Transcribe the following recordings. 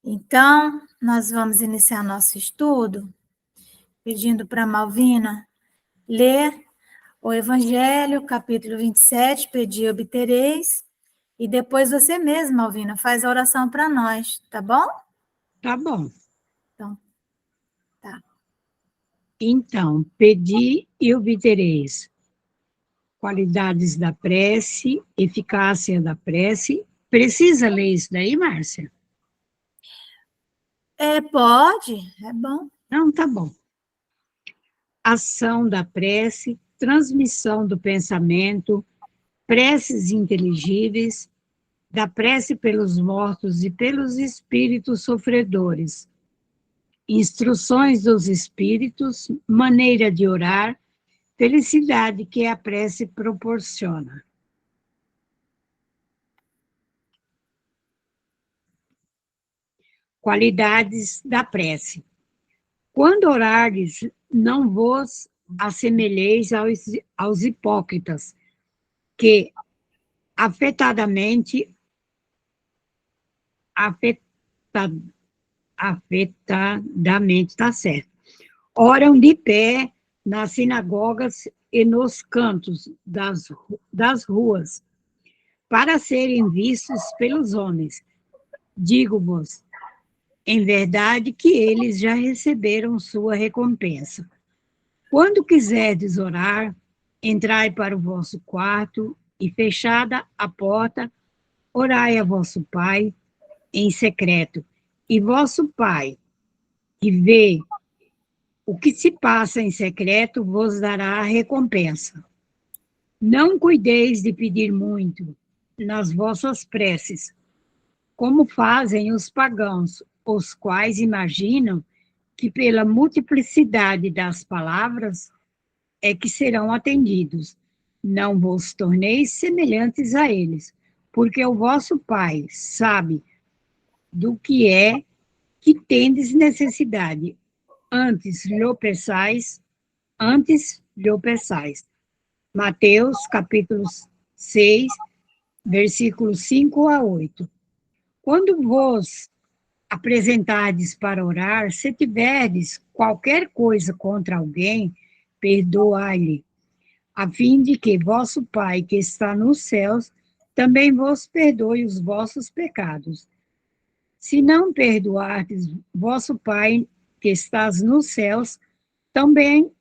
Então, nós vamos iniciar nosso estudo pedindo para a Malvina ler o Evangelho, capítulo 27, pedi e obtereis, e depois você mesma, Malvina, faz a oração para nós, tá bom? Tá bom. Então, tá. Então, pedi e obtereis. Qualidades da prece, eficácia da prece. Precisa ler isso daí, Márcia? Pode, é bom. Não, tá bom. Ação da prece, transmissão do pensamento, preces inteligíveis, da prece pelos mortos e pelos espíritos sofredores, instruções dos espíritos, maneira de orar, felicidade que a prece proporciona. Qualidades da prece. Quando orardes, não vos assemelheis aos hipócritas, que afetadamente está certo. Oram de pé nas sinagogas e nos cantos das ruas, para serem vistos pelos homens. Digo-vos, em verdade, que eles já receberam sua recompensa. Quando quiserdes orar, entrai para o vosso quarto e, fechada a porta, orai a vosso Pai em secreto. E vosso Pai, que vê o que se passa em secreto, vos dará a recompensa. Não cuideis de pedir muito nas vossas preces, como fazem os pagãos, os quais imaginam que pela multiplicidade das palavras é que serão atendidos. Não vos torneis semelhantes a eles, porque o vosso Pai sabe do que é que tendes necessidade, antes lhe peçais. Mateus, capítulo 6, versículos 5 a 8. Quando vos apresentardes para orar, se tiverdes qualquer coisa contra alguém, perdoai-lhe, a fim de que vosso Pai, que está nos céus, também vos perdoe os vossos pecados. Se não perdoardes vosso Pai, que estás nos céus, também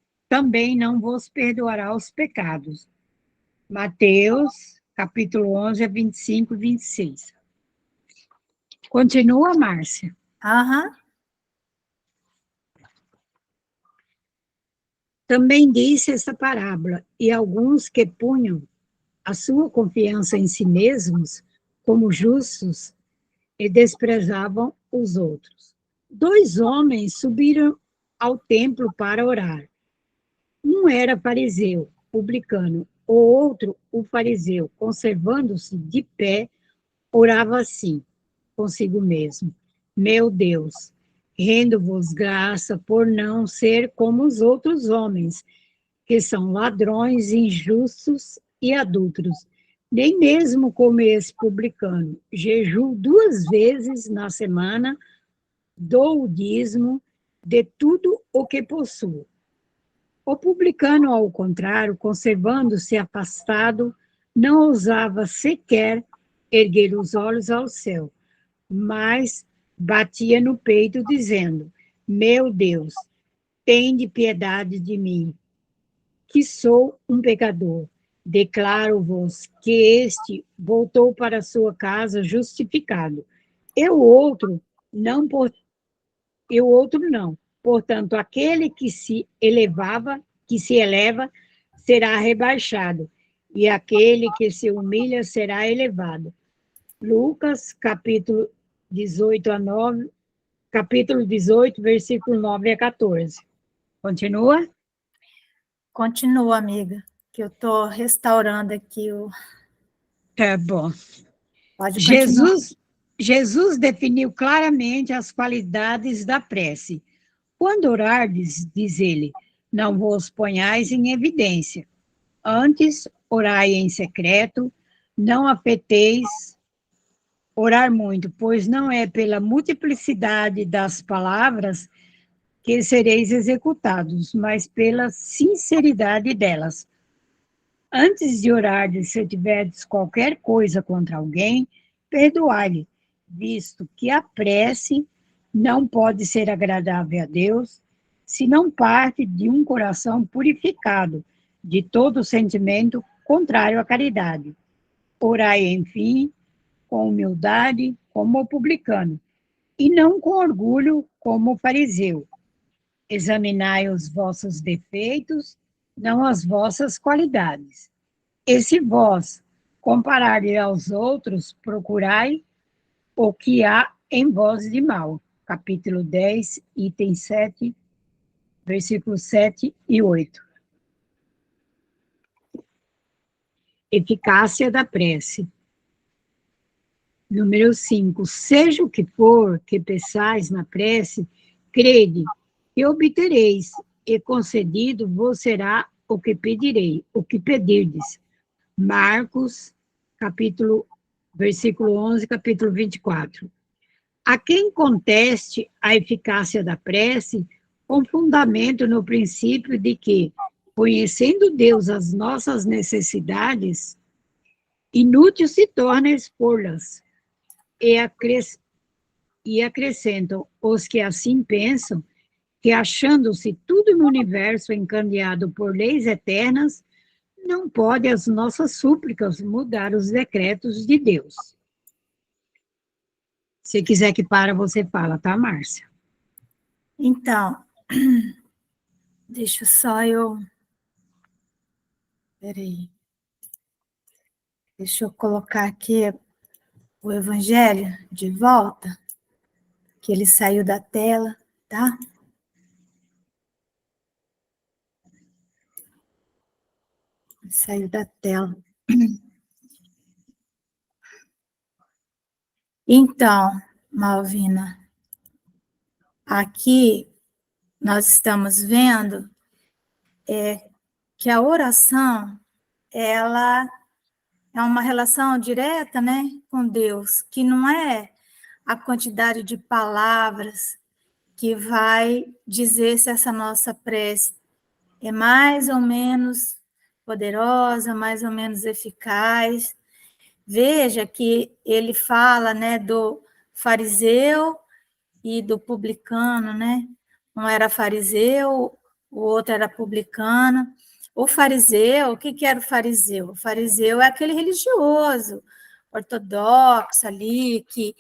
não vos perdoará os pecados. Mateus, capítulo 11, 25 e 26. Continua, Márcia. Aham. Também disse esta parábola, e alguns que punham a sua confiança em si mesmos como justos e desprezavam os outros. 2 homens subiram ao templo para orar. Um era fariseu, publicano, o outro, o fariseu, conservando-se de pé, orava assim, consigo mesmo: Meu Deus, rendo-vos graça por não ser como os outros homens, que são ladrões, injustos e adúlteros, nem mesmo como esse publicano. Jejuo 2 vezes na semana, dou o dízimo de tudo o que possuo. O publicano, ao contrário, conservando-se afastado, não ousava sequer erguer os olhos ao céu, mas batia no peito, dizendo: Meu Deus, tende piedade de mim, que sou um pecador. Declaro-vos que este voltou para sua casa justificado. E o outro não. Portanto, aquele que se eleva, será rebaixado, e aquele que se humilha será elevado. Lucas, capítulo 18, versículo 9 a 14. Continua? Continua, amiga, que eu estou restaurando aqui o. Tá bom. Pode continuar. Jesus definiu claramente as qualidades da prece. Quando orardes, diz ele, não vos ponhais em evidência. Antes, orai em secreto, não afeteis orar muito, pois não é pela multiplicidade das palavras que sereis executados, mas pela sinceridade delas. Antes de orar, se tiverdes qualquer coisa contra alguém, perdoai-lhe, visto que a prece não pode ser agradável a Deus se não parte de um coração purificado de todo sentimento contrário à caridade. Orai, enfim, com humildade, como o publicano, e não com orgulho, como o fariseu. Examinai os vossos defeitos, não as vossas qualidades. E se vós compararem aos outros, procurai o que há em vós de mal. Capítulo 10, item 7, versículos 7 e 8. Eficácia da prece. Número 5. Seja o que for que peçais na prece, crede que obtereis, e concedido vos será o que pedirei, o que pedirdes. Marcos, versículo 11, capítulo 24. A quem conteste a eficácia da prece, com fundamento no princípio de que, conhecendo Deus as nossas necessidades, inútil se torna expor-las. E acrescentam os que assim pensam, que achando-se tudo no universo encadeado por leis eternas, não pode as nossas súplicas mudar os decretos de Deus. Se quiser que para, você fala, tá, Márcia? Então, deixa só eu... Peraí. Deixa eu colocar aqui o Evangelho de volta, que ele saiu da tela, tá? Saiu da tela. Então, Malvina, aqui nós estamos vendo que a oração, ela é uma relação direta, né, com Deus, que não é a quantidade de palavras que vai dizer se essa nossa prece é mais ou menos poderosa, mais ou menos eficaz. Veja que ele fala, né, do fariseu e do publicano, né? Um era fariseu, o outro era publicano. O fariseu, o que que era o fariseu? O fariseu é aquele religioso, ortodoxo ali, que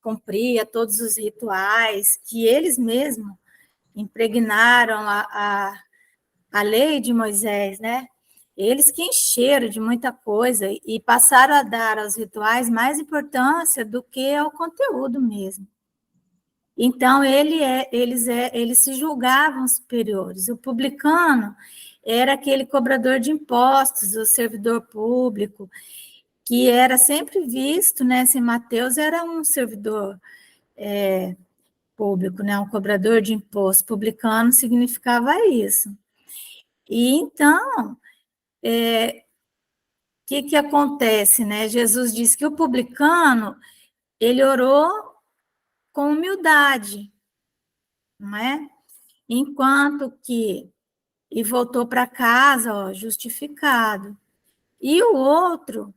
cumpria todos os rituais, que eles mesmos impregnaram a lei de Moisés, né? Eles que encheram de muita coisa e passaram a dar aos rituais mais importância do que ao conteúdo mesmo. Então, eles se julgavam superiores. O publicano era aquele cobrador de impostos, o servidor público, que era sempre visto, né? Se Mateus era um servidor público, né? Um cobrador de impostos. Publicano significava isso. E então, que acontece, né? Jesus disse que o publicano, ele orou com humildade, não é? Enquanto que e voltou para casa, ó, justificado. E o outro,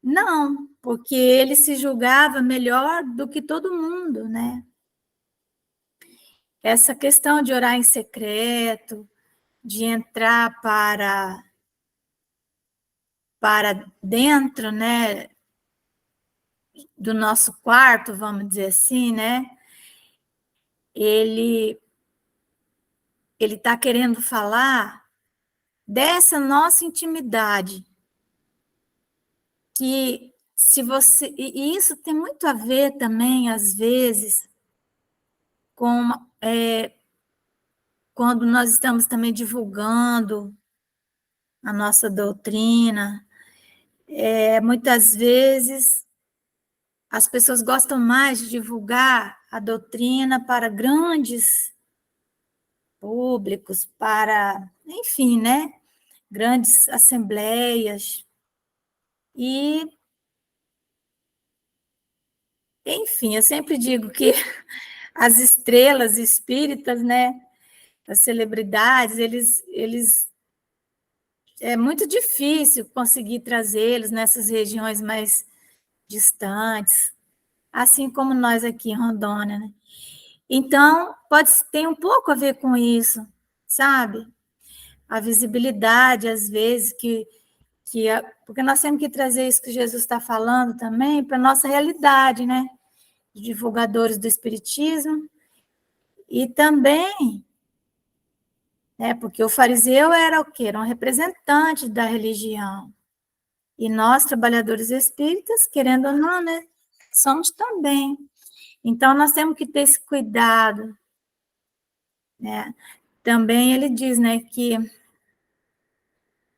não, porque ele se julgava melhor do que todo mundo, né? Essa questão de orar em secreto, de entrar para dentro, né, do nosso quarto, vamos dizer assim, né? Ele está querendo falar dessa nossa intimidade, que se você... E isso tem muito a ver também, às vezes, com quando nós estamos também divulgando a nossa doutrina. Muitas vezes as pessoas gostam mais de divulgar a doutrina para grandes públicos, para, enfim, né? Grandes assembleias. E Enfim, eu sempre digo que as estrelas espíritas, né, as celebridades, eles é muito difícil conseguir trazê-los nessas regiões mais distantes, assim como nós aqui em Rondônia, né? Então, ter um pouco a ver com isso, sabe? A visibilidade, às vezes, porque nós temos que trazer isso que Jesus está falando também para a nossa realidade, né? De divulgadores do Espiritismo, e também, né, porque o fariseu era o quê? Era um representante da religião. E nós, trabalhadores espíritas, querendo ou não, né, somos também. Então, nós temos que ter esse cuidado, né? Também ele diz, né, que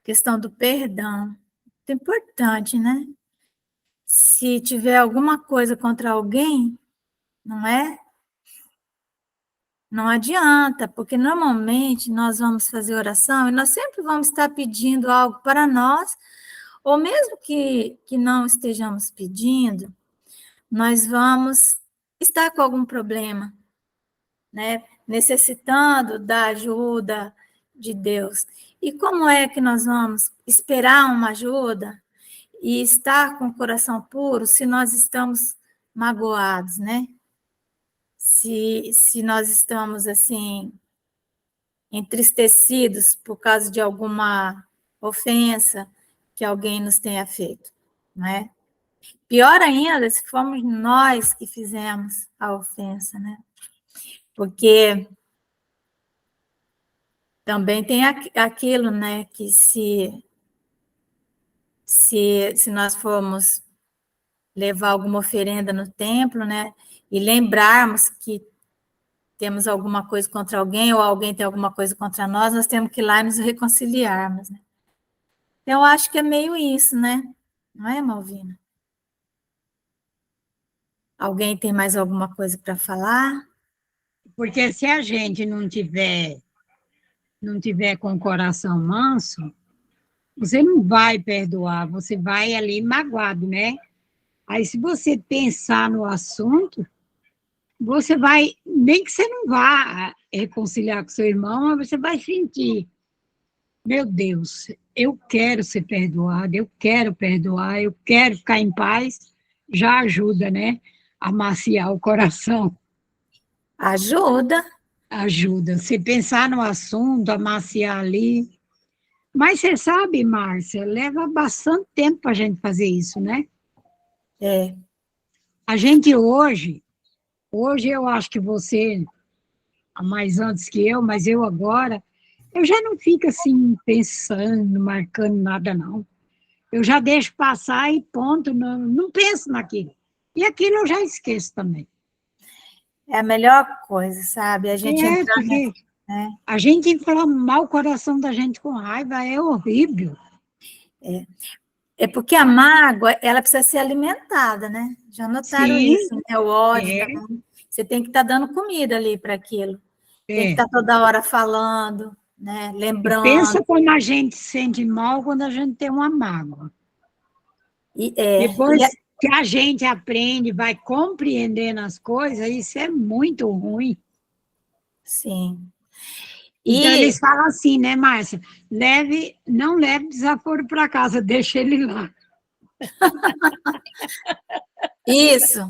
questão do perdão, é importante, né? Se tiver alguma coisa contra alguém, não é? Não adianta, porque normalmente nós vamos fazer oração e nós sempre vamos estar pedindo algo para nós, ou mesmo que não estejamos pedindo, nós vamos estar com algum problema, né? Necessitando da ajuda de Deus. E como é que nós vamos esperar uma ajuda e estar com o coração puro se nós estamos magoados, né? Se nós estamos assim entristecidos por causa de alguma ofensa que alguém nos tenha feito, não é? Pior ainda se fomos nós que fizemos a ofensa, né? Porque também tem aquilo, né, que se nós formos levar alguma oferenda no templo, né, e lembrarmos que temos alguma coisa contra alguém ou alguém tem alguma coisa contra nós, nós temos que ir lá e nos reconciliarmos, né? Então, eu acho que é meio isso, né? Não é, Malvina? Alguém tem mais alguma coisa para falar? Porque se a gente não tiver com o coração manso, você não vai perdoar, você vai ali magoado, né? Aí, se você pensar no assunto, você vai, nem que você não vá reconciliar com seu irmão, mas você vai sentir, meu Deus, eu quero ser perdoado, eu quero perdoar, eu quero ficar em paz, já ajuda, né? A maciar o coração, Ajuda. ajuda. Você pensar no assunto, amaciar ali. Mas você sabe, Márcia, leva bastante tempo para a gente fazer isso, né? É. A gente hoje eu acho que você, mais antes que eu, mas eu agora, eu já não fico assim pensando, marcando nada, não. Eu já deixo passar e ponto, não penso naquilo. E aquilo eu já esqueço também. É a melhor coisa, sabe? A gente É, entrar porque né? a gente inflamar o coração da gente com raiva é horrível. É porque a mágoa, ela precisa ser alimentada, né? Já notaram Sim, isso, né? O ódio é, também. Você tem que estar dando comida ali para aquilo. Tem que é. estar toda hora falando, né? E Lembrando. pensa como a gente se sente mal quando a gente tem uma mágoa. E, é, e, Depois que a gente aprende, vai compreendendo as coisas, isso é muito ruim. sim. Então, E eles falam assim, né, Márcia? Não leve desaforo para casa, deixa ele lá. isso,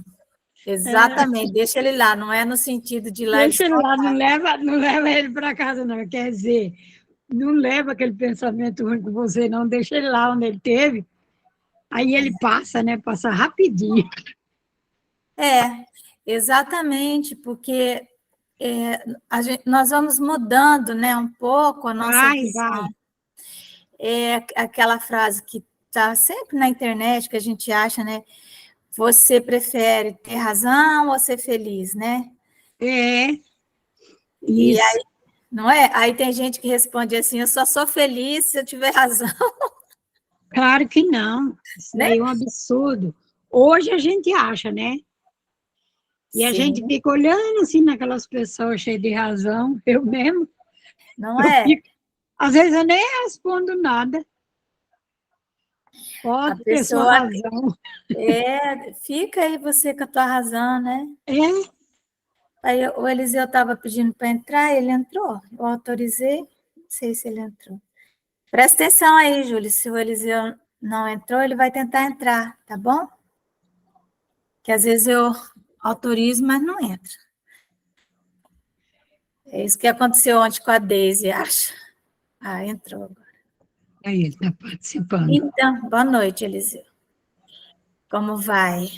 É, exatamente. Deixa ele lá, não é no sentido de ir lá e deixa ele lá, descontar. não leva ele para casa, não. Quer dizer, não leva aquele pensamento ruim com você, não. Deixa ele lá onde ele teve. Aí ele passa, né? Passa rapidinho. É, exatamente, porque nós vamos mudando, né, um pouco a nossa Vai. visão. É aquela frase que está sempre na internet, que a gente acha, né? Você prefere ter razão ou ser feliz, né? É, E isso. aí, não é? Aí tem gente que responde assim: eu só sou feliz se eu tiver razão, Claro que não. Isso né? daí é um absurdo. Hoje a gente acha, né? E a gente Sim, fica olhando assim naquelas pessoas cheias de razão. Eu mesmo, não eu é? fico. Às vezes eu nem respondo nada. A Pode ter sua pessoa razão. fica aí você com a tua razão, né? É, Aí o Eliseu estava pedindo para entrar, ele entrou. Eu autorizei, não sei se ele entrou. Presta atenção aí, Júlio, se o Eliseu não entrou, ele vai tentar entrar, tá bom? Que às vezes eu autorizo, mas não entra. É isso que aconteceu ontem com a Deise, acho. Ah, entrou agora. aí está participando. Então, boa noite, Eliseu. Como vai?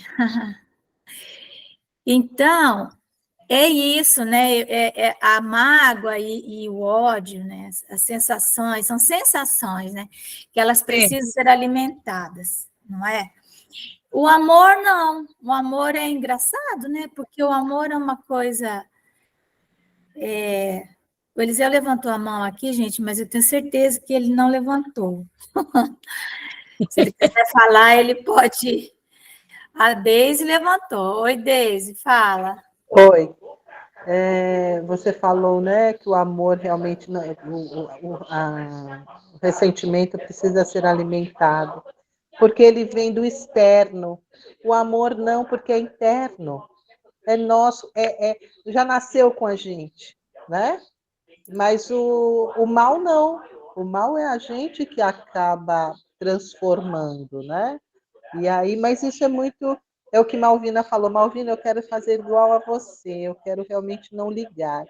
Então, é isso, né? A mágoa e o ódio, né? As sensações, são sensações, né? Que elas É, precisam ser alimentadas, não é? O amor, não. O amor é engraçado, né? Porque o amor é uma coisa. O Eliseu levantou a mão aqui, gente, mas eu tenho certeza que ele não levantou. Se ele quiser falar, ele pode. A Deise levantou. Oi, Deise, fala. Oi, você falou, né, que o amor realmente não, o ressentimento precisa ser alimentado, porque ele vem do externo. O amor não, porque é interno, é nosso, já nasceu com a gente, né? Mas o mal não. O mal é a gente que acaba transformando, né? E aí, mas isso é muito. É o que Malvina falou. Malvina, eu quero fazer igual a você, eu quero realmente não ligar.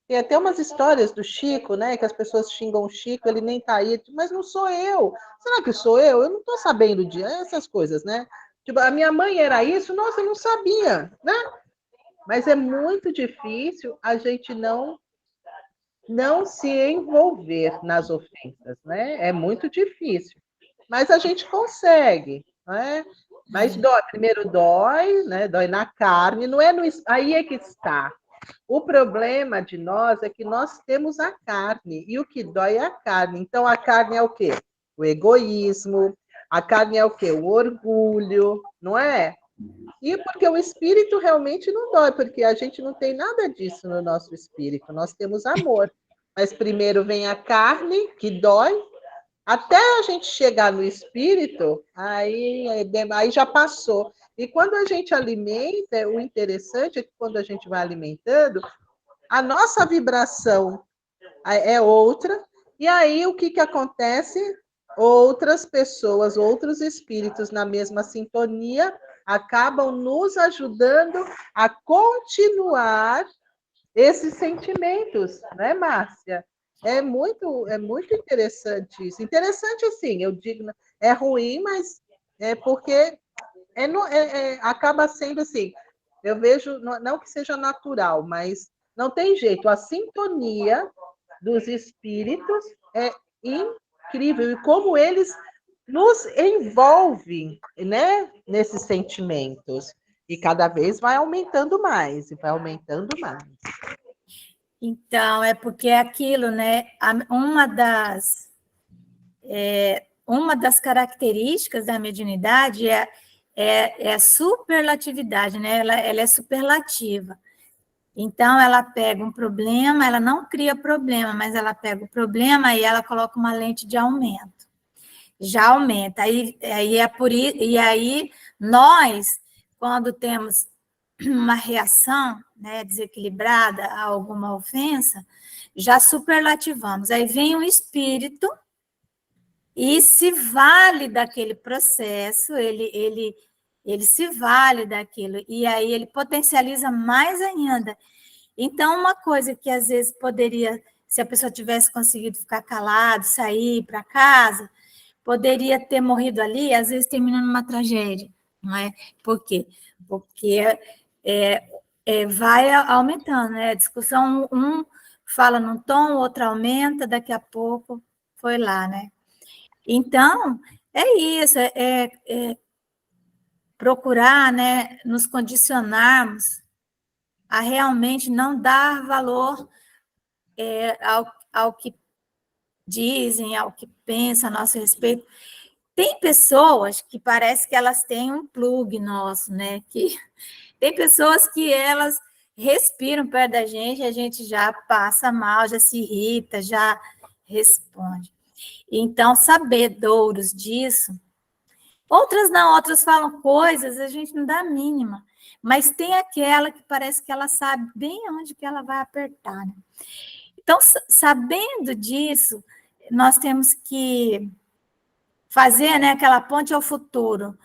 Tem até umas histórias do Chico, né? Que as pessoas xingam o Chico, ele nem tá aí, mas não sou eu. Será que sou eu? Eu não tô sabendo de essas coisas, né? Tipo, a minha mãe era isso, nossa, eu não sabia, né? Mas é muito difícil a gente não se envolver nas ofensas, né? É muito difícil. Mas a gente consegue, né? Mas dói, primeiro dói, né? Dói na carne, não é no, aí é que está. O problema de nós é que nós temos a carne, e o que dói é a carne. Então a carne é o quê? O egoísmo, a carne é o quê? O orgulho, não é? E porque o espírito realmente não dói, porque a gente não tem nada disso no nosso espírito, nós temos amor. Mas primeiro vem a carne, que dói, até a gente chegar no espírito, aí já passou. E quando a gente alimenta, o interessante é que quando a gente vai alimentando, a nossa vibração é outra, e aí o que acontece? Outras pessoas, outros espíritos na mesma sintonia acabam nos ajudando a continuar esses sentimentos, né, Márcia? É muito interessante isso. Interessante assim, eu digo, é ruim, mas é porque acaba sendo assim. Eu vejo, não que seja natural, mas não tem jeito. A sintonia dos espíritos é incrível e como eles nos envolvem, né, nesses sentimentos. E cada vez vai aumentando mais, e vai aumentando mais. Então, é porque é aquilo, né? Uma das características da mediunidade é a superlatividade, né? Ela é superlativa. Então, ela pega um problema, ela não cria problema, mas ela pega o problema e ela coloca uma lente de aumento. Já aumenta. E aí nós, quando temos uma reação, né, desequilibrada a alguma ofensa, já superlativamos. Aí vem um espírito e se vale daquele processo, ele se vale daquilo, e aí ele potencializa mais ainda. Então, uma coisa que às vezes poderia, se a pessoa tivesse conseguido ficar calado, sair para casa, poderia ter morrido ali, às vezes termina numa tragédia, não é? Por quê? Porque vai aumentando, né? A discussão, um fala num tom, o outro aumenta, daqui a pouco foi lá, né? Então, é isso, é procurar, né, nos condicionarmos a realmente não dar valor ao que dizem, ao que pensam a nosso respeito. Tem pessoas que parece que elas têm um plug nosso, né? Que tem pessoas que elas respiram perto da gente, a gente já passa mal, já se irrita, já responde. Então, sabedouros disso, Outras não, outras falam coisas, a gente não dá a mínima. Mas tem aquela que parece que ela sabe bem onde que ela vai apertar, né? Então, sabendo disso, nós temos que fazer, né, aquela ponte ao futuro.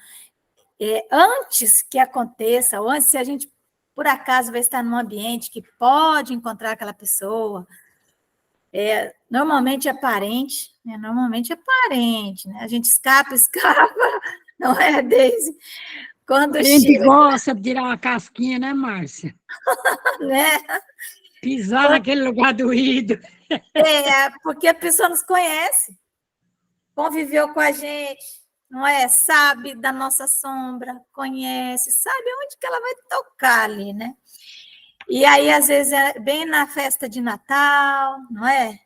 Antes que aconteça, ou antes, se a gente, por acaso, vai estar num ambiente que pode encontrar aquela pessoa, normalmente é parente, né? Normalmente é parente, né? A gente escapa, não é, Deise? Quando A gente chega, gosta de tirar uma casquinha, né, Márcia? né? Pisar naquele lugar doído. Porque a pessoa nos conhece, conviveu com a gente, não é? Sabe da nossa sombra, conhece, sabe onde que ela vai tocar ali, né? E aí, às vezes, é bem na festa de Natal, não é?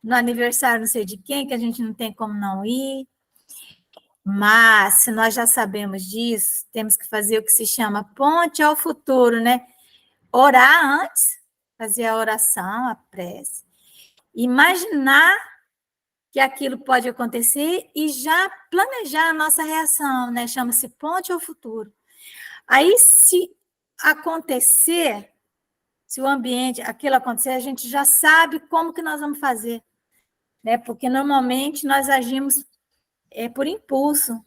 No aniversário não sei de quem, que a gente não tem como não ir. Mas, se nós já sabemos disso, temos que fazer o que se chama ponte ao futuro, né? Orar antes, fazer a oração, a prece. Imaginar que aquilo pode acontecer e já planejar a nossa reação, né? Chama-se ponte ao futuro. Aí, se acontecer, se o ambiente, aquilo acontecer, a gente já sabe como que nós vamos fazer, né? Porque normalmente nós agimos por impulso,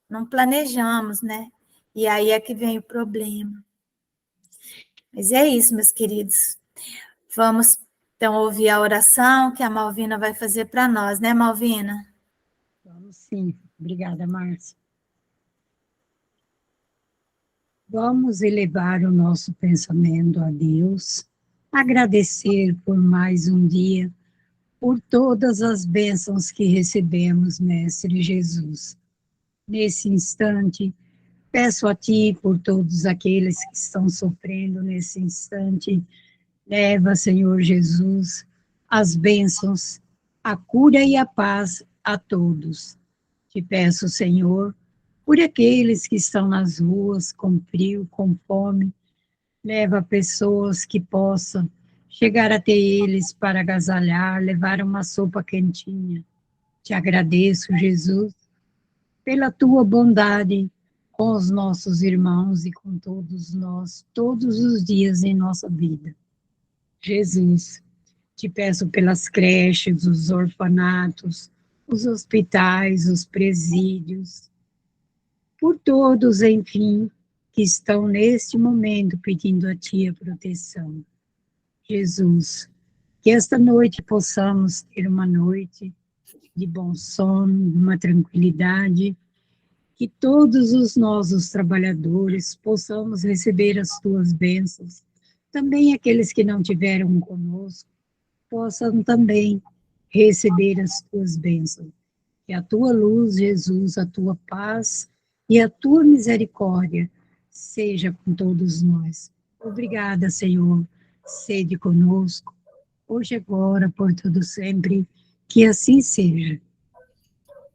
não planejamos, né? E aí é que vem o problema. Mas é isso, meus queridos. Vamos, então, ouvir a oração que a Malvina vai fazer para nós, né, Malvina? Vamos sim. Obrigada, Márcia. Vamos elevar o nosso pensamento a Deus, agradecer por mais um dia, por todas as bênçãos que recebemos, Mestre Jesus. Nesse instante, peço a Ti por todos aqueles que estão sofrendo nesse instante. Leva, Senhor Jesus, as bênçãos, a cura e a paz a todos. Te peço, Senhor, por aqueles que estão nas ruas com frio, com fome, leva pessoas que possam chegar até eles para agasalhar, levar uma sopa quentinha. Te agradeço, Jesus, pela tua bondade com os nossos irmãos e com todos nós, todos os dias em nossa vida. Jesus, te peço pelas creches, os orfanatos, os hospitais, os presídios, por todos, enfim, que estão neste momento pedindo a Ti a proteção. Jesus, que esta noite possamos ter uma noite de bom sono, uma tranquilidade, que todos os nossos trabalhadores possamos receber as Tuas bênçãos, também aqueles que não tiveram conosco, possam também receber as Tuas bênçãos. Que a Tua luz, Jesus, a Tua paz e a Tua misericórdia seja com todos nós. Obrigada, Senhor, sede conosco, hoje, agora, por todo sempre, que assim seja.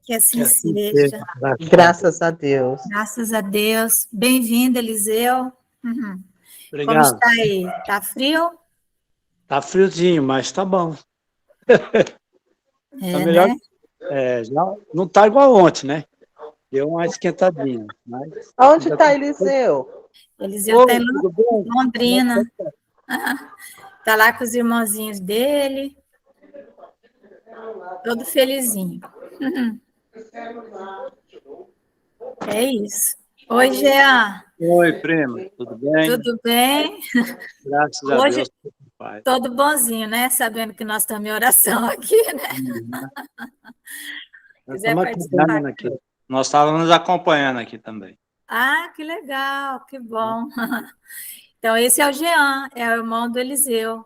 Que assim Que assim seja. Graças a Deus. Graças a Deus. Bem-vindo, Eliseu. Como Obrigado. está aí? Está frio? Tá friozinho, mas tá bom. Tá É, melhor. né? Já não tá igual ontem, né? Deu uma esquentadinha. Mas Onde está Eliseu? Eliseu está em tudo bom? Londrina. Está lá com os irmãozinhos dele. Todo felizinho. É isso. Oi, Jean. Oi, prima. Tudo bem? Tudo bem? Graças a Hoje, Deus. Pai. todo bonzinho, né? Sabendo que nós estamos em oração aqui, né? Nós Quiser estamos participar. acompanhando aqui. Nós estávamos acompanhando aqui também. Ah, que legal, que bom. Então, esse é o Jean, é o irmão do Eliseu.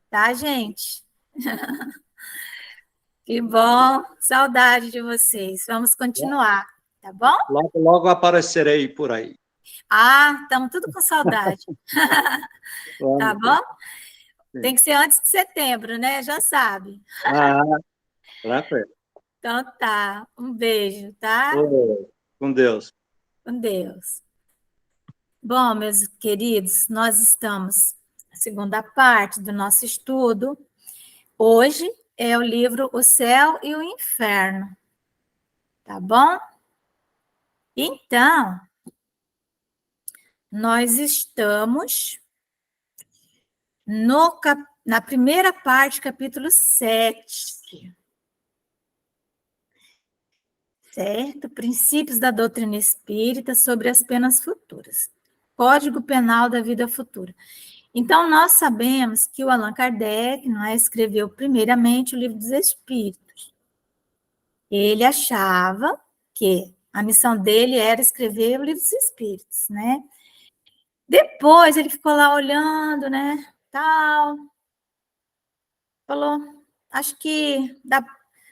Tá, gente? Que bom, saudade de vocês. Vamos continuar, tá bom? Logo, logo aparecerei por aí. Ah, estamos tudo com saudade. Tá bom? Sim. Tem que ser antes de setembro, né? Já sabe. Tranquilo. Então tá. Um beijo, tá? Oi, com Deus. Com Deus. Bom, meus queridos, nós estamos na segunda parte do nosso estudo. Hoje é o livro O Céu e o Inferno. Tá bom? Então, nós estamos na primeira parte, capítulo 7. Certo? Princípios da doutrina espírita sobre as penas futuras. Código Penal da Vida Futura. Então, nós sabemos que o Allan Kardec, não é, escreveu primeiramente o Livro dos Espíritos. Ele achava que a missão dele era escrever o Livro dos Espíritos, né? Depois ele ficou lá olhando, né, tal, falou, acho que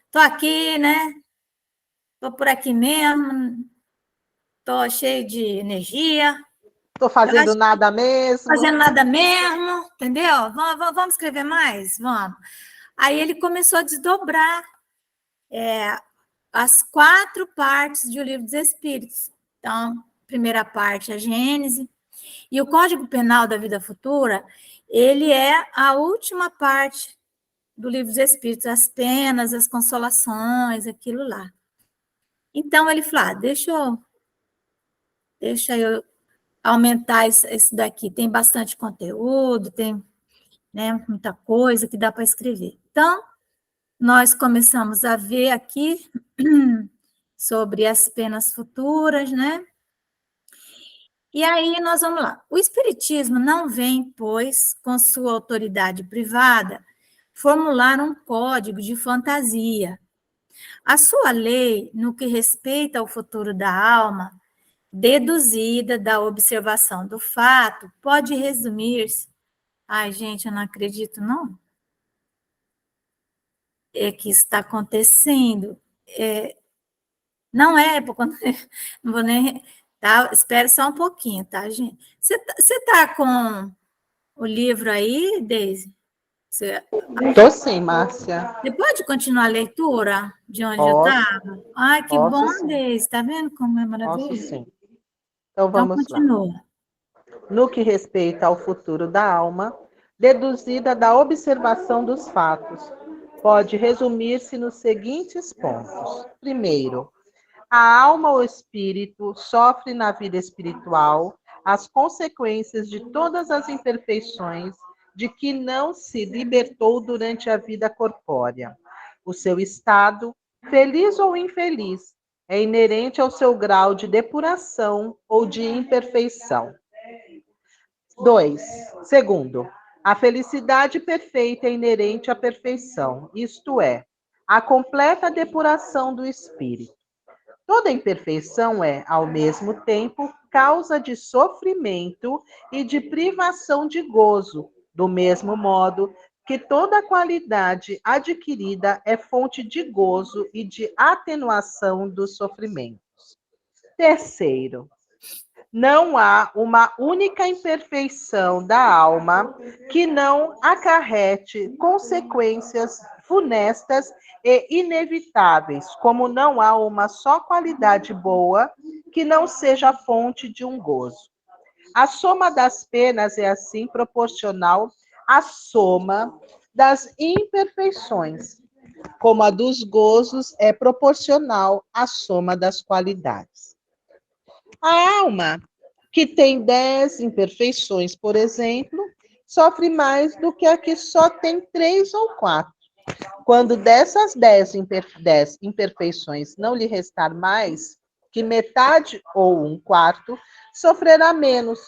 tô aqui, né, tô por aqui mesmo, tô cheio de energia, Estou fazendo nada mesmo. fazendo nada mesmo, entendeu? Vamos escrever mais? Vamos. Aí ele começou a desdobrar as 4 partes de O Livro dos Espíritos. Então, primeira parte, a Gênese. E o Código Penal da Vida Futura, ele é a última parte do Livro dos Espíritos, as penas, as consolações, aquilo lá. Então, ele falou, deixa eu aumentar isso daqui. Tem bastante conteúdo, tem, né, muita coisa que dá para escrever. Então, nós começamos a ver aqui sobre as penas futuras, né? E aí nós vamos lá. O Espiritismo não vem, pois, com sua autoridade privada, formular um código de fantasia. A sua lei, no que respeita ao futuro da alma, deduzida da observação do fato, pode resumir-se. Ai, gente, eu não acredito, não. É que isso está acontecendo. Não é, não vou nem. Tá? Espera só um pouquinho, tá, gente? Você tá com o livro aí, Deise? Tô sim, Márcia. Você pode continuar a leitura de onde eu Posso, estava? Ai, que posso bom, sim. Deise. Tá vendo como é Posso maravilhoso? sim. Então Então, vamos lá. continua. No que respeita ao futuro da alma, deduzida da observação dos fatos, pode resumir-se nos seguintes pontos. Primeiro, a alma ou espírito sofre na vida espiritual as consequências de todas as imperfeições de que não se libertou durante a vida corpórea. O seu estado, feliz ou infeliz, é inerente ao seu grau de depuração ou de imperfeição. 2. Segundo, a felicidade perfeita é inerente à perfeição, isto é, à completa depuração do espírito. Toda imperfeição é, ao mesmo tempo, causa de sofrimento e de privação de gozo, do mesmo modo que toda qualidade adquirida é fonte de gozo e de atenuação dos sofrimentos. Terceiro, não há uma única imperfeição da alma que não acarrete consequências funestas e inevitáveis, como não há uma só qualidade boa que não seja fonte de um gozo. A soma das penas é assim proporcional à soma das imperfeições, como a dos gozos é proporcional à soma das qualidades. A alma que tem 10 imperfeições, por exemplo, sofre mais do que a que só tem 3 ou 4. Quando dessas 10 imperfeições não lhe restar mais que metade ou um quarto, sofrerá menos.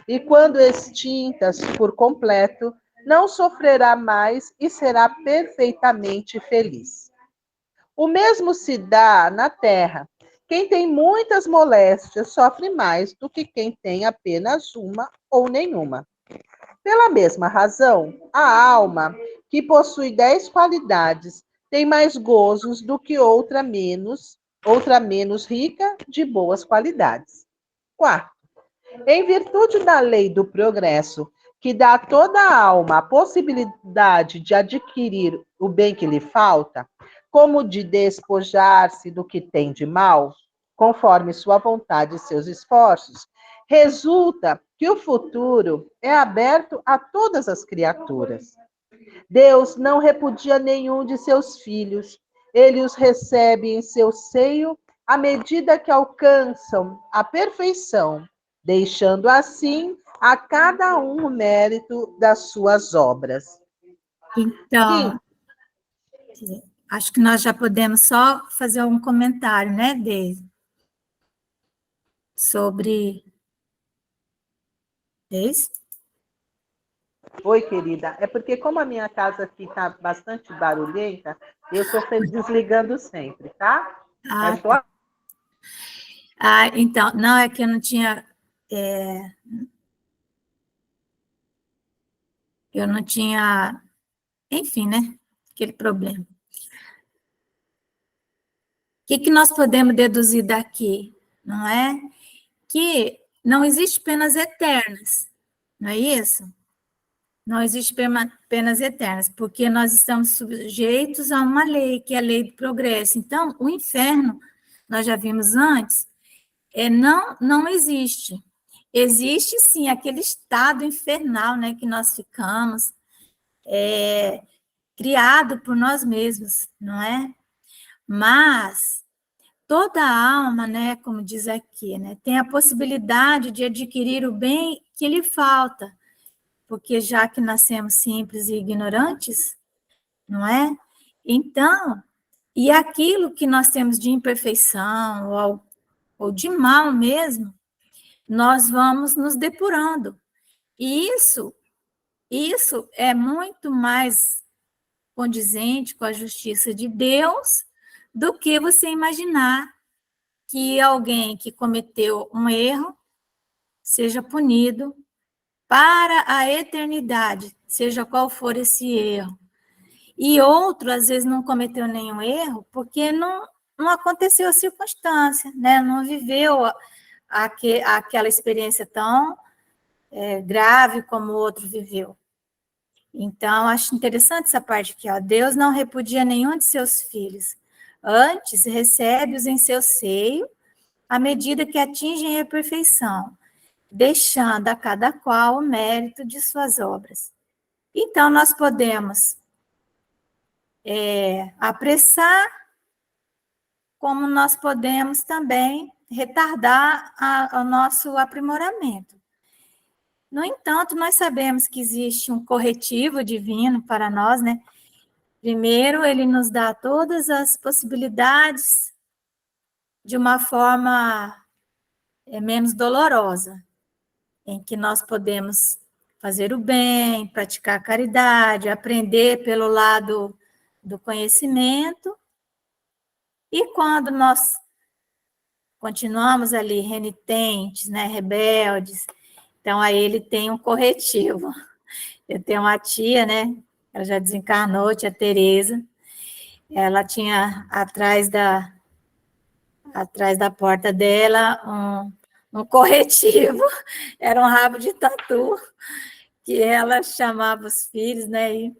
E quando extintas por completo, não sofrerá mais e será perfeitamente feliz. O mesmo se dá na terra. Quem tem muitas moléstias sofre mais do que quem tem apenas uma ou nenhuma. Pela mesma razão, a alma, que possui 10 qualidades, tem mais gozos do que outra menos rica de boas qualidades. Quarto, em virtude da lei do progresso, que dá a toda a alma a possibilidade de adquirir o bem que lhe falta, como de despojar-se do que tem de mal, conforme sua vontade e seus esforços, resulta que o futuro é aberto a todas as criaturas. Deus não repudia nenhum de seus filhos, ele os recebe em seu seio à medida que alcançam a perfeição, deixando assim a cada um o mérito das suas obras. Então, acho que nós já podemos só fazer um comentário, né, Deise? Sobre... Deise? Oi, querida. É porque como a minha casa aqui está bastante barulhenta, eu estou desligando sempre, tá? Ah, Estou... então, não, é que eu não tinha... eu não tinha... Enfim, né? Aquele problema. O que nós podemos deduzir daqui? Não é? Que não existe penas eternas, não é isso? Não existe penas eternas, porque nós estamos sujeitos a uma lei, que é a lei do progresso. Então, o inferno, nós já vimos antes, não existe. Existe, sim, aquele estado infernal, né, que nós ficamos, criado por nós mesmos, não é? Mas toda alma, né, como diz aqui, né, tem a possibilidade de adquirir o bem que lhe falta, porque já que nascemos simples e ignorantes, não é? Então, e aquilo que nós temos de imperfeição ou de mal mesmo, nós vamos nos depurando. E isso é muito mais condizente com a justiça de Deus do que você imaginar que alguém que cometeu um erro seja punido para a eternidade, seja qual for esse erro. E outro, às vezes, não cometeu nenhum erro porque não aconteceu a circunstância, né? Não viveu aquela experiência tão grave como o outro viveu. Então, acho interessante essa parte aqui, ó. Deus não repudia nenhum de seus filhos, antes recebe-os em seu seio, à medida que atingem a perfeição, deixando a cada qual o mérito de suas obras. Então, nós podemos apressar, como nós podemos também retardar o nosso aprimoramento. No entanto, nós sabemos que existe um corretivo divino para nós, né? Primeiro, ele nos dá todas as possibilidades de uma forma menos dolorosa, em que nós podemos fazer o bem, praticar a caridade, aprender pelo lado do conhecimento. E quando nós continuamos ali renitentes, né, rebeldes, então aí ele tem um corretivo. Eu tenho uma tia, né, ela já desencarnou, tia Tereza, ela tinha atrás da porta dela um corretivo, era um rabo de tatu, que ela chamava os filhos, né, e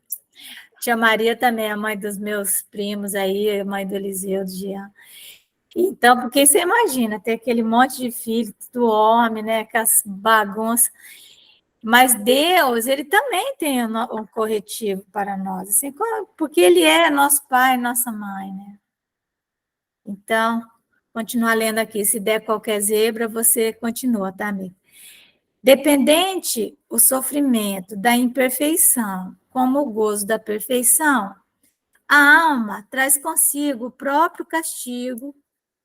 tia Maria também, a mãe dos meus primos aí, a mãe do Eliseu, do Jean. Então, porque você imagina, ter aquele monte de filhos do homem, né, aquelas bagunças, mas Deus, ele também tem um corretivo para nós, assim, porque ele é nosso pai, nossa mãe, né? Então, continuar lendo aqui, se der qualquer zebra, você continua, tá, amigo? Dependente o sofrimento da imperfeição, como o gozo da perfeição, a alma traz consigo o próprio castigo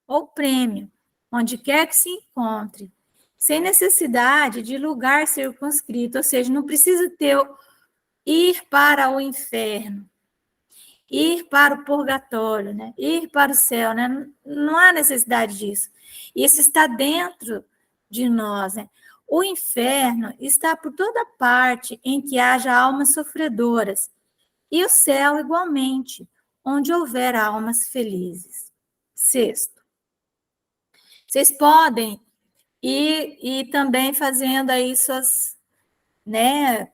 ou prêmio, onde quer que se encontre, sem necessidade de lugar circunscrito, ou seja, não precisa ir para o inferno, ir para o purgatório, né? Ir para o céu, né? Não há necessidade disso. Isso está dentro de nós, né? O inferno está por toda parte em que haja almas sofredoras, e o céu igualmente, onde houver almas felizes. Sexto, vocês podem ir também fazendo aí suas, né,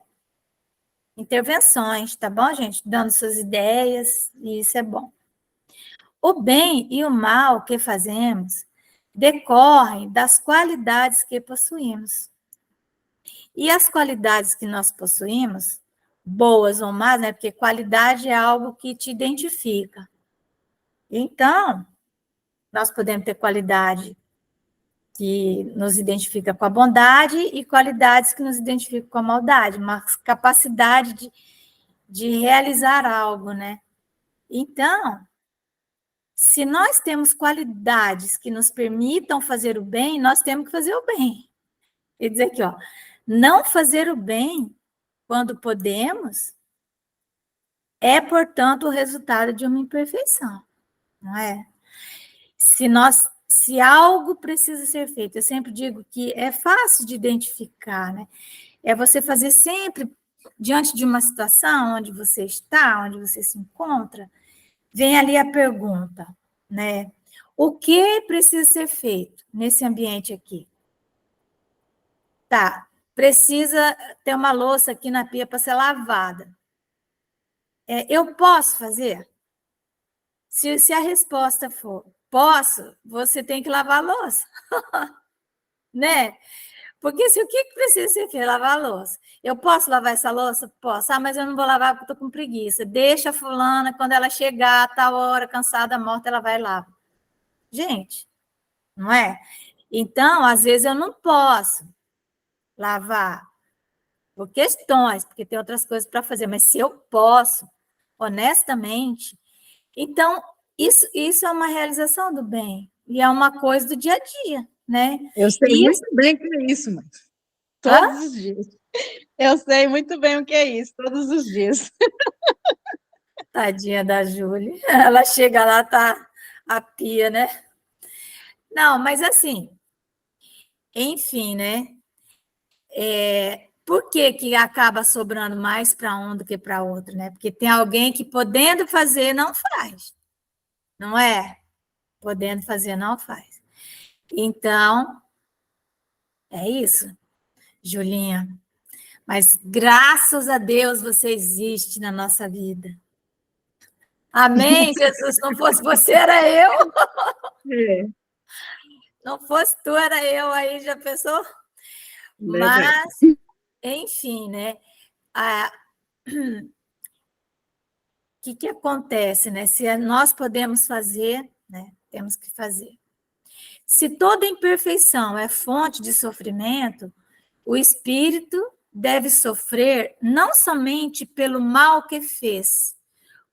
intervenções, tá bom, gente? Dando suas ideias, e isso é bom. O bem e o mal que fazemos decorrem das qualidades que possuímos. E as qualidades que nós possuímos, boas ou más, né? Porque qualidade é algo que te identifica. Então, Nós podemos ter qualidade que nos identifica com a bondade e qualidades que nos identificam com a maldade, uma capacidade de realizar algo, né? Então, se nós temos qualidades que nos permitam fazer o bem, nós temos que fazer o bem. Quer dizer aqui, ó, não fazer o bem quando podemos é, portanto, o resultado de uma imperfeição, não é? Se algo precisa ser feito, eu sempre digo que é fácil de identificar, né? É você fazer sempre, diante de uma situação onde você está, onde você se encontra, vem ali a pergunta, né? O que precisa ser feito nesse ambiente aqui? Tá, precisa ter uma louça aqui na pia para ser lavada. Eu posso fazer? Se a resposta for posso, você tem que lavar a louça, né? Porque se o que precisa ser feito? Lavar a louça. Eu posso lavar essa louça? Posso. Ah, mas eu não vou lavar porque estou com preguiça. Deixa a fulana, quando ela chegar, a tal hora, cansada, morta, ela vai lá. Gente, não é? Então, às vezes eu não posso lavar por questões, porque tem outras coisas para fazer, mas se eu posso, honestamente, então isso é uma realização do bem e é uma coisa do dia a dia, né? Eu sei E muito bem o que é isso, mãe. Hã? Todos os dias. Eu sei muito bem o que é isso, todos os dias. Tadinha da Júlia, ela chega lá, tá a pia, né? Não, mas assim, enfim, né? Por que acaba sobrando mais para um do que para outro, né? Porque tem alguém que podendo fazer não faz, não é? Podendo fazer não faz. Então, é isso, Julinha. Mas graças a Deus você existe na nossa vida. Amém, Jesus. Não fosse você, era eu. É, Não fosse tu, era eu. Aí já pensou? verdade. Mas, enfim, né? O que acontece, né? Se nós podemos fazer, né? Temos que fazer. Se toda imperfeição é fonte de sofrimento, o espírito deve sofrer não somente pelo mal que fez,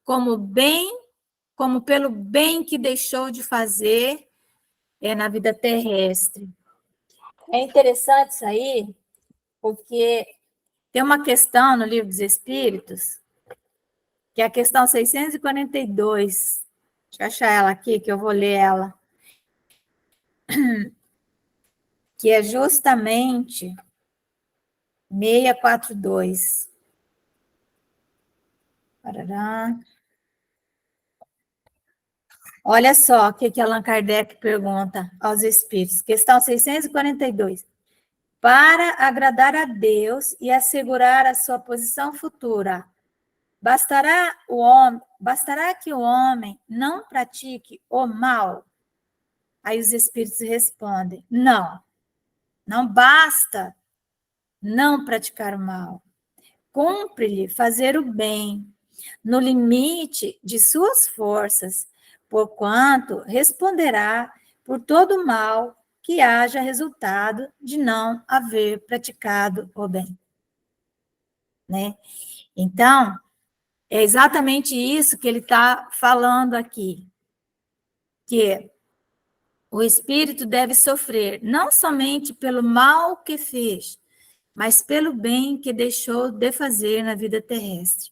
como pelo bem que deixou de fazer na vida terrestre. É interessante isso aí, porque tem uma questão no Livro dos Espíritos, que é a questão 642. Deixa eu achar ela aqui, que eu vou ler ela. Que é justamente 642. Parará. Olha só o que Allan Kardec pergunta aos espíritos. Questão 642. Para agradar a Deus e assegurar a sua posição futura, bastará que o homem não pratique o mal? Aí os espíritos respondem: não, não basta não praticar o mal. Cumpre-lhe fazer o bem, no limite de suas forças, porquanto responderá por todo o mal que haja resultado de não haver praticado o bem. Né? Então, é exatamente isso que ele está falando aqui, que o espírito deve sofrer não somente pelo mal que fez, mas pelo bem que deixou de fazer na vida terrestre.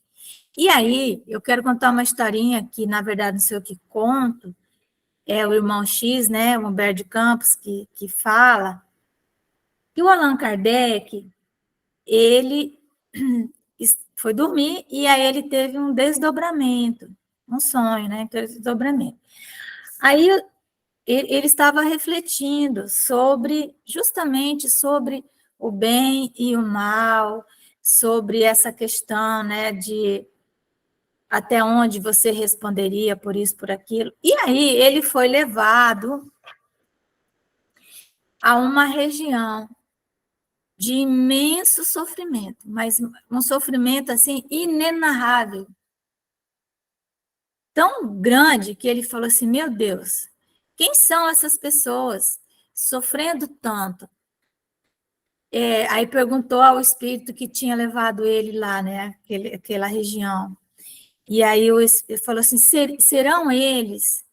E aí, eu quero contar uma historinha que, na verdade, não sei o que conto, é o irmão X, né, o Humberto de Campos, que fala que o Allan Kardec, ele foi dormir e aí ele teve um desdobramento, um sonho, né, então, desdobramento. Aí ele estava refletindo justamente sobre o bem e o mal, sobre essa questão, né, de até onde você responderia por isso, por aquilo. E aí ele foi levado a uma região de imenso sofrimento, mas um sofrimento assim inenarrável. Tão grande que ele falou assim: meu Deus, Quem são essas pessoas sofrendo tanto? Aí perguntou ao espírito que tinha levado ele lá, né? Aquela região. E aí o espírito falou assim: serão eles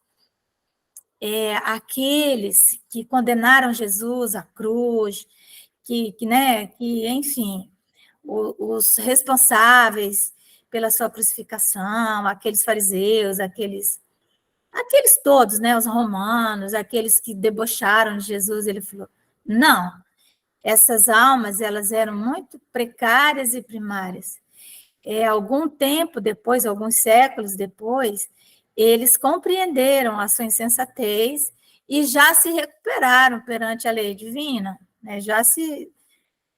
aqueles que condenaram Jesus à cruz, enfim, os responsáveis pela sua crucificação, aqueles fariseus, aqueles todos, né, os romanos, aqueles que debocharam de Jesus. Ele falou: não, essas almas, elas eram muito precárias e primárias. Algum tempo depois, alguns séculos depois, eles compreenderam a sua insensatez e já se recuperaram perante a lei divina, né?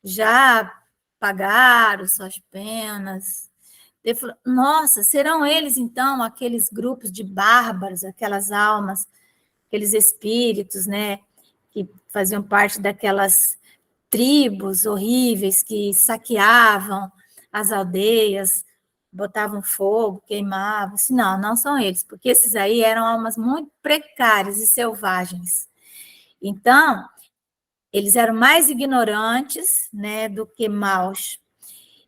Já pagaram suas penas. Ele falou: nossa, serão eles, então, aqueles grupos de bárbaros, aquelas almas, aqueles espíritos, né, que faziam parte daquelas tribos horríveis que saqueavam as aldeias, botavam fogo, queimavam. Assim, não, não são eles, porque esses aí eram almas muito precárias e selvagens. Então, eles eram mais ignorantes, né, do que maus.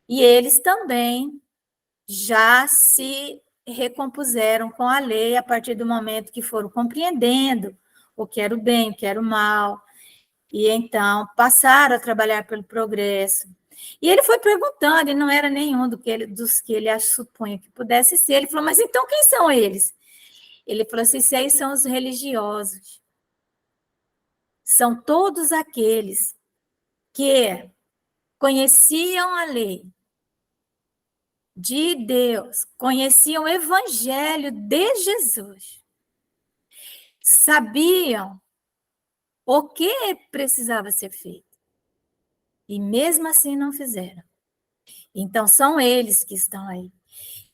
E eles também já se recompuseram com a lei a partir do momento que foram compreendendo o que era o bem, o que era o mal, e então passaram a trabalhar pelo progresso. E ele foi perguntando, e não era nenhum dos que ele supunha que pudesse ser. Ele falou: mas então quem são eles? Ele falou assim: esses aí são os religiosos. São todos aqueles que conheciam a lei de Deus, conheciam o evangelho de Jesus, sabiam o que precisava ser feito, e mesmo assim não fizeram. Então, são eles que estão aí.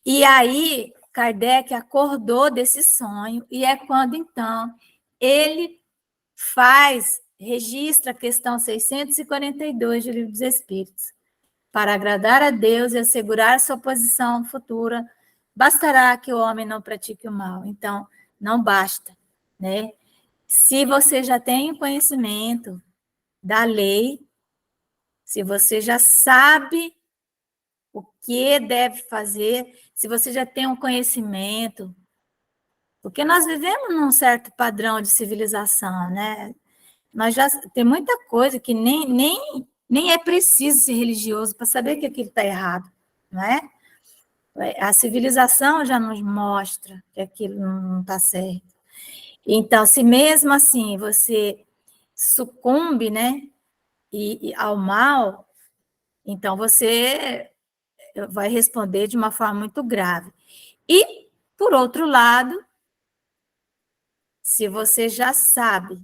E aí, Kardec acordou desse sonho, e é quando, então, ele registra a questão 642 do Livro dos Espíritos. Para agradar a Deus e assegurar sua posição futura, bastará que o homem não pratique o mal. Então, não basta, né? Se você já tem conhecimento da lei, se você já sabe o que deve fazer, se você já tem um conhecimento, porque nós vivemos num certo padrão de civilização, né? Nós já tem muita coisa que nem é preciso ser religioso para saber que aquilo está errado, não é? A civilização já nos mostra que aquilo não está certo. Então, se mesmo assim você sucumbe, né, ao mal, então você vai responder de uma forma muito grave. E, por outro lado, se você já sabe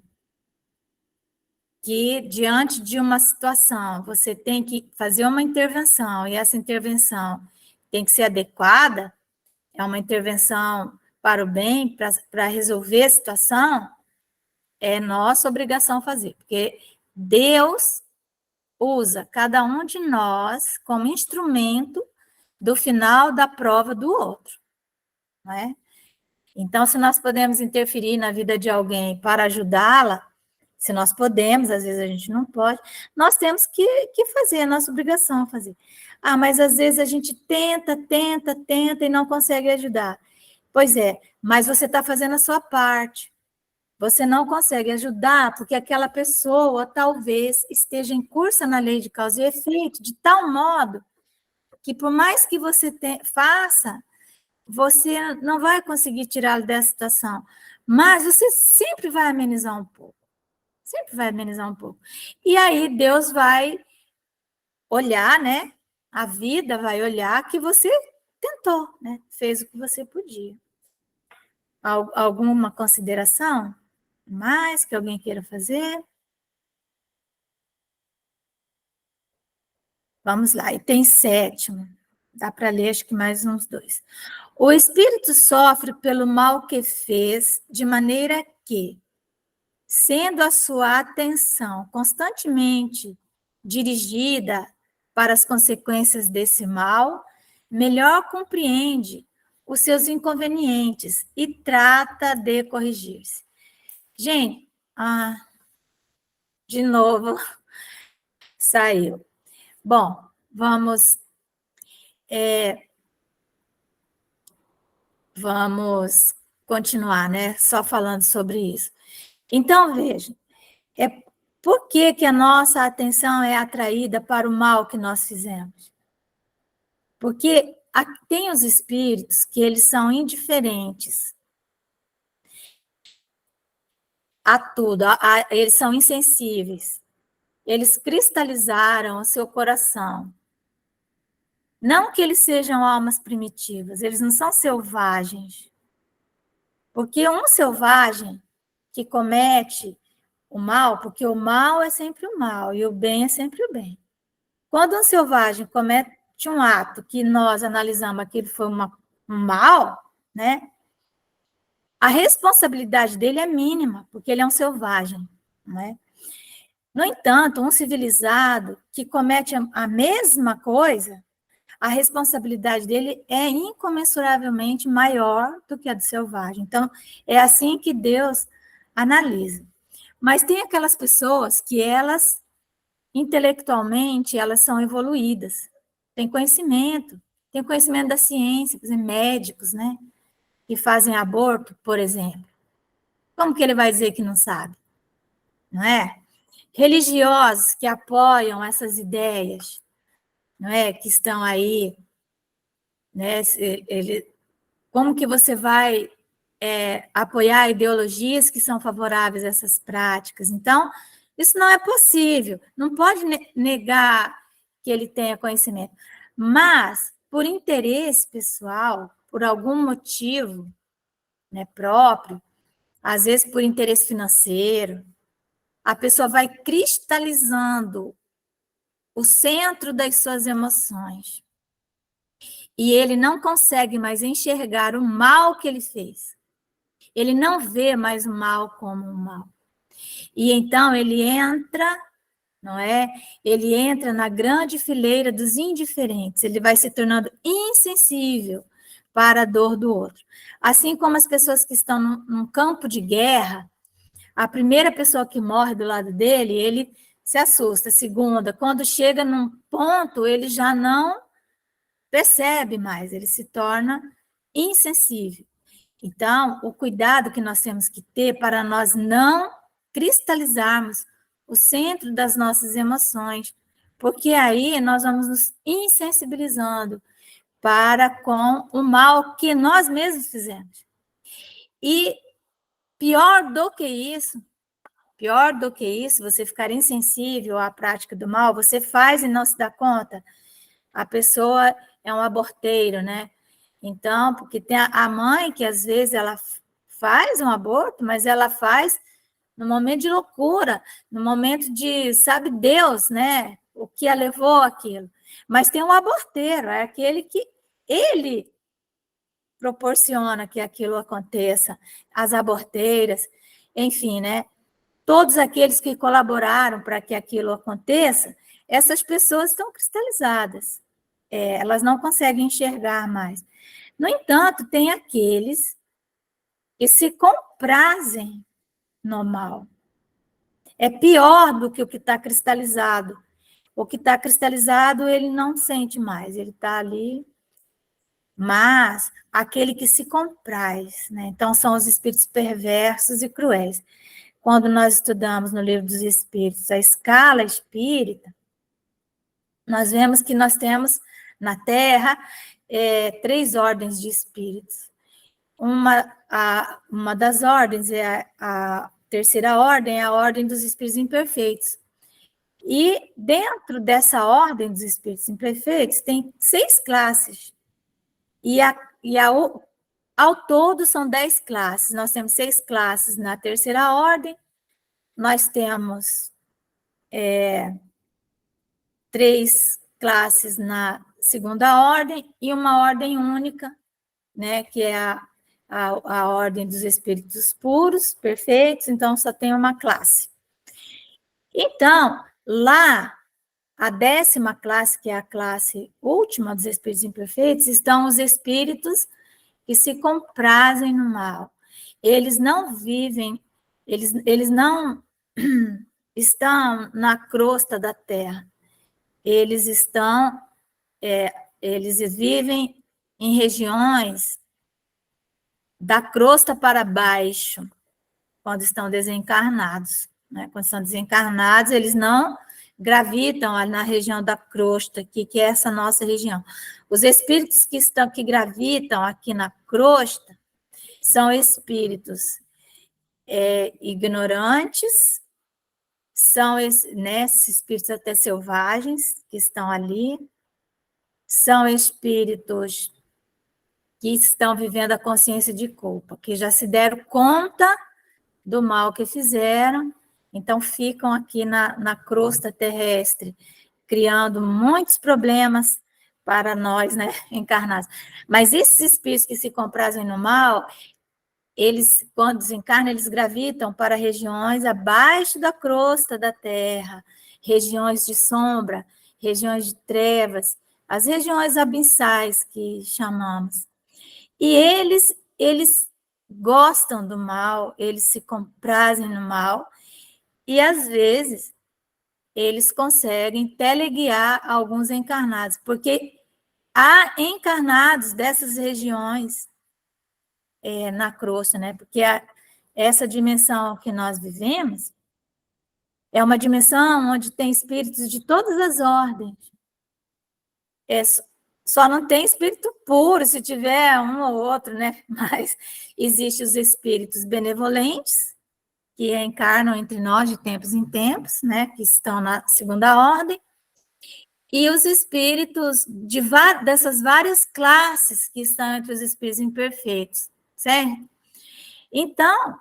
que, diante de uma situação, você tem que fazer uma intervenção, e essa intervenção tem que ser adequada, é uma intervenção para o bem, para resolver a situação, é nossa obrigação fazer, porque Deus usa cada um de nós como instrumento do final da prova do outro, não é? Então, se nós podemos interferir na vida de alguém para ajudá-la, se nós podemos, às vezes a gente não pode, nós temos que fazer, é nossa obrigação fazer. Ah, mas às vezes a gente tenta e não consegue ajudar. Pois é, mas você está fazendo a sua parte. Você não consegue ajudar porque aquela pessoa talvez esteja em curso na lei de causa e efeito, de tal modo que, por mais que você faça, você não vai conseguir tirá-lo dessa situação. Mas você sempre vai amenizar um pouco. Sempre vai amenizar um pouco. E aí Deus vai olhar, né? A vida vai olhar que você tentou, né? Fez o que você podia. Alguma consideração mais que alguém queira fazer? Vamos lá. E tem 7º. Dá para ler, acho que mais uns 2. O espírito sofre pelo mal que fez, de maneira que, sendo a sua atenção constantemente dirigida para as consequências desse mal, melhor compreende os seus inconvenientes e trata de corrigir-se. Gente, de novo, saiu. Bom, vamos continuar, né? Só falando sobre isso. Então, veja, por que que a nossa atenção é atraída para o mal que nós fizemos? Porque tem os espíritos que eles são indiferentes a tudo, eles são insensíveis. Eles cristalizaram o seu coração. Não que eles sejam almas primitivas, eles não são selvagens. Porque um selvagem que comete o mal, porque o mal é sempre o mal e o bem é sempre o bem. Quando um selvagem comete um ato que nós analisamos aquilo foi um mal, né? A responsabilidade dele é mínima, porque ele é um selvagem, né? No entanto, um civilizado que comete a mesma coisa, a responsabilidade dele é incomensuravelmente maior do que a do selvagem. Então, é assim que Deus analisa. Mas tem aquelas pessoas que elas, intelectualmente, elas são evoluídas, tem conhecimento da ciência, por exemplo, médicos, né, que fazem aborto, por exemplo. Como que ele vai dizer que não sabe? Não é? Religiosos que apoiam essas ideias, não é? Que estão aí, né? Como que você vai apoiar ideologias que são favoráveis a essas práticas? Então, isso não é possível. Não pode negar que ele tenha conhecimento. Mas, por interesse pessoal, por algum motivo, né, próprio, às vezes por interesse financeiro, a pessoa vai cristalizando o centro das suas emoções. E ele não consegue mais enxergar o mal que ele fez. Ele não vê mais o mal como um mal. E então ele entra, não é? Ele entra na grande fileira dos indiferentes. Ele vai se tornando insensível para a dor do outro. Assim como as pessoas que estão num campo de guerra, a primeira pessoa que morre do lado dele, ele se assusta. A segunda, quando chega num ponto, ele já não percebe mais, ele se torna insensível. Então, o cuidado que nós temos que ter para nós não cristalizarmos o centro das nossas emoções, porque aí nós vamos nos insensibilizando para com o mal que nós mesmos fizemos. E pior do que isso, você ficar insensível à prática do mal, você faz e não se dá conta, a pessoa é um aborteiro, né? Então, porque tem a mãe que às vezes ela faz um aborto, mas ela faz no momento de loucura, no momento de, sabe Deus, né? O que a levou àquilo. Mas tem um aborteiro, é aquele que ele proporciona que aquilo aconteça, as aborteiras, enfim, né? Todos aqueles que colaboraram para que aquilo aconteça, essas pessoas estão cristalizadas. Elas não conseguem enxergar mais. No entanto, tem aqueles que se comprazem no mal. É pior do que o que está cristalizado. O que está cristalizado, ele não sente mais, ele está ali. Mas aquele que se compraz, né? Então, são os espíritos perversos e cruéis. Quando nós estudamos no Livro dos Espíritos a escala espírita, nós vemos que nós temos na Terra 3 ordens de espíritos. Uma das ordens é a terceira ordem, é a ordem dos espíritos imperfeitos. E dentro dessa ordem dos espíritos imperfeitos, tem 6 classes. Ao todo, são 10 classes. Nós temos 6 classes na terceira ordem, nós temos 3 classes na segunda ordem e uma ordem única, né, que é a ordem dos espíritos puros, perfeitos, então só tem uma classe. Então, lá, a 10ª classe, que é a classe última dos espíritos imperfeitos, estão os espíritos que se comprazem no mal. Eles não vivem eles não estão na crosta da Terra. Eles estão, eles vivem em regiões da crosta para baixo, quando estão desencarnados. Né? Quando estão desencarnados, eles não gravitam na região da crosta, que é essa nossa região. Os espíritos que gravitam aqui na crosta são espíritos ignorantes, são esses espíritos até selvagens que estão ali, são espíritos que estão vivendo a consciência de culpa, que já se deram conta do mal que fizeram, então ficam aqui na crosta terrestre, criando muitos problemas para nós, né, encarnados. Mas esses espíritos que se comprazem no mal, eles, quando desencarnam, eles gravitam para regiões abaixo da crosta da Terra, regiões de sombra, regiões de trevas, as regiões abissais que chamamos. E eles gostam do mal, eles se comprazem no mal, e às vezes eles conseguem teleguiar alguns encarnados, porque há encarnados dessas regiões na crosta, né? Porque essa dimensão que nós vivemos é uma dimensão onde tem espíritos de todas as ordens. Só não tem espírito puro, se tiver um ou outro, né? Mas existem os espíritos benevolentes, que reencarnam entre nós de tempos em tempos, né? Que estão na segunda ordem, e os espíritos dessas várias classes que estão entre os espíritos imperfeitos, certo? Então,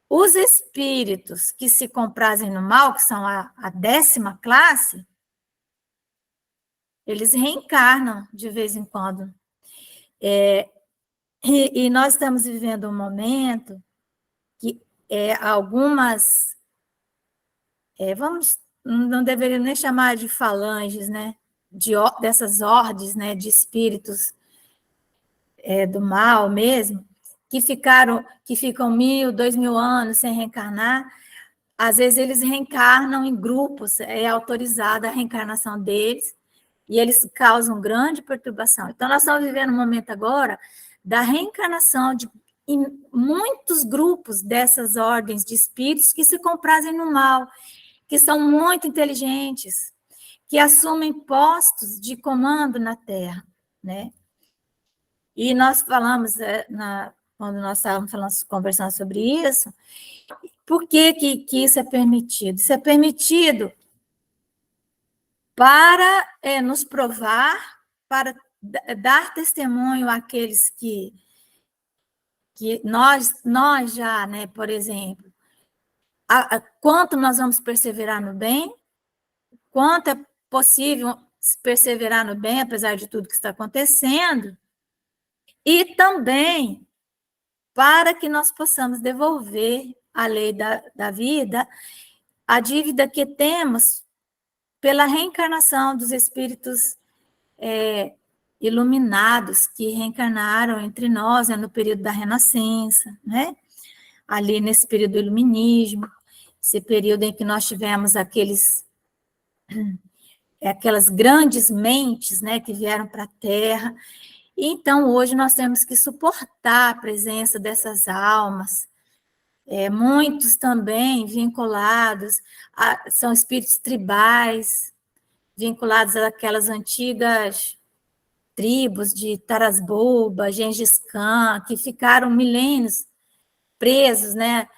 os espíritos que se comprazem no mal, que são a 10ª classe, eles reencarnam de vez em quando. E nós estamos vivendo um momento que algumas, não deveria nem chamar de falanges, né? Dessas ordens, né? De espíritos do mal mesmo, que ficam 1.000, 2.000 anos sem reencarnar. Às vezes eles reencarnam em grupos, é autorizada a reencarnação deles, e eles causam grande perturbação. Então, nós estamos vivendo um momento agora da reencarnação em muitos grupos dessas ordens de espíritos que se comprazem no mal, que são muito inteligentes, que assumem postos de comando na Terra, né? E nós falamos, quando nós estávamos conversando sobre isso, por que isso é permitido? Isso é permitido para nos provar, para dar testemunho àqueles que nós já, né, por exemplo, quanto nós vamos perseverar no bem, quanto é possível perseverar no bem, apesar de tudo que está acontecendo, e também para que nós possamos devolver à lei da vida a dívida que temos pela reencarnação dos espíritos iluminados que reencarnaram entre nós, no período da Renascença, né? Ali nesse período do iluminismo, esse período em que nós tivemos aquelas grandes mentes, né, que vieram para a Terra. Então, hoje nós temos que suportar a presença dessas almas, muitos também vinculados, são espíritos tribais, vinculados àquelas antigas tribos de Tarasboba, Gengis Khan, que ficaram milênios presos, né,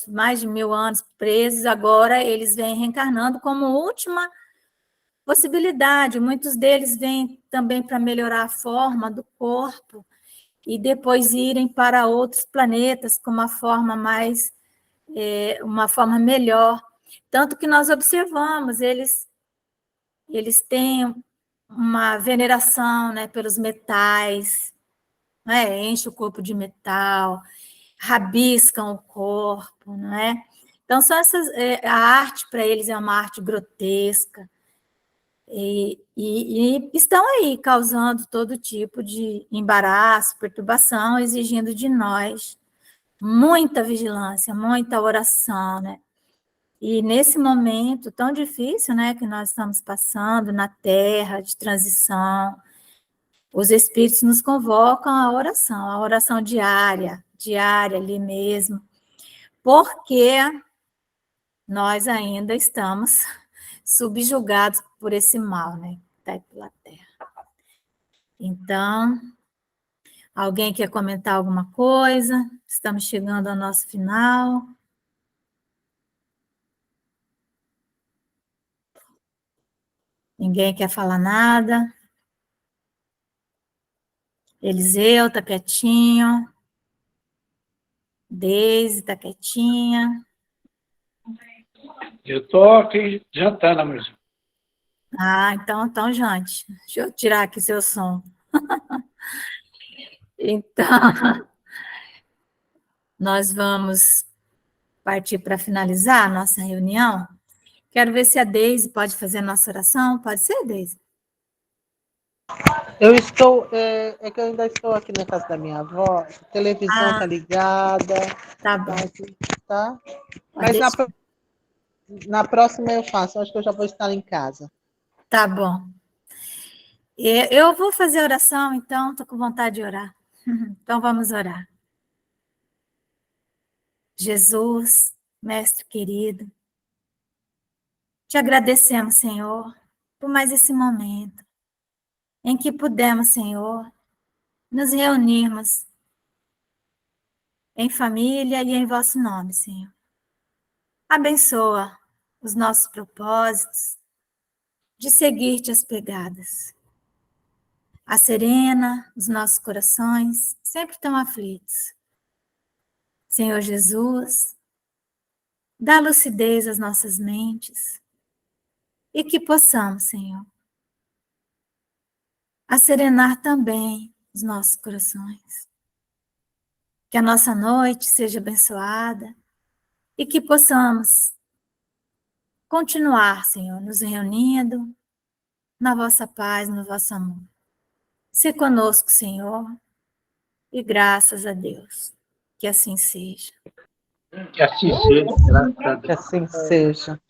mais de 1.000 anos presos, agora eles vêm reencarnando como última possibilidade. Muitos deles vêm também para melhorar a forma do corpo e depois irem para outros planetas com uma forma melhor. Tanto que nós observamos, eles têm uma veneração, né, pelos metais, né, enche o corpo de metal, rabiscam o corpo, não é? Então, a arte para eles é uma arte grotesca, e estão aí causando todo tipo de embaraço, perturbação, exigindo de nós muita vigilância, muita oração, né? E nesse momento tão difícil, né, que nós estamos passando na Terra, de transição, os Espíritos nos convocam à oração, a oração diária ali mesmo, porque nós ainda estamos subjugados por esse mal, né, que está aí pela Terra. Então, alguém quer comentar alguma coisa? Estamos chegando ao nosso final. Ninguém quer falar nada? Eliseu está quietinho. Deise está quietinha. Eu estou aqui jantando, meu irmão. Ah, então, gente, deixa eu tirar aqui seu som. Então, nós vamos partir para finalizar a nossa reunião. Quero ver se a Deise pode fazer a nossa oração. Pode ser, Deise? Eu estou, é que eu ainda estou aqui na casa da minha avó, a televisão está ligada, Tá bom. tá? Pode Mas deixar. na próxima eu faço, acho que eu já vou estar em casa. Tá bom. Eu vou fazer a oração, então, estou com vontade de orar. Então, vamos orar. Jesus, Mestre querido, te agradecemos, Senhor, por mais esse momento em que pudemos, Senhor, nos reunirmos em família e em vosso nome, Senhor. Abençoa os nossos propósitos de seguir-te as pegadas. Serena os nossos corações, sempre tão aflitos. Senhor Jesus, dá lucidez às nossas mentes e que possamos, Senhor, serenar também os nossos corações. Que a nossa noite seja abençoada e que possamos continuar, Senhor, nos reunindo na vossa paz, no vosso amor. Se conosco, Senhor, e graças a Deus. Que assim seja. Que assim seja, graças a Deus. Que assim seja.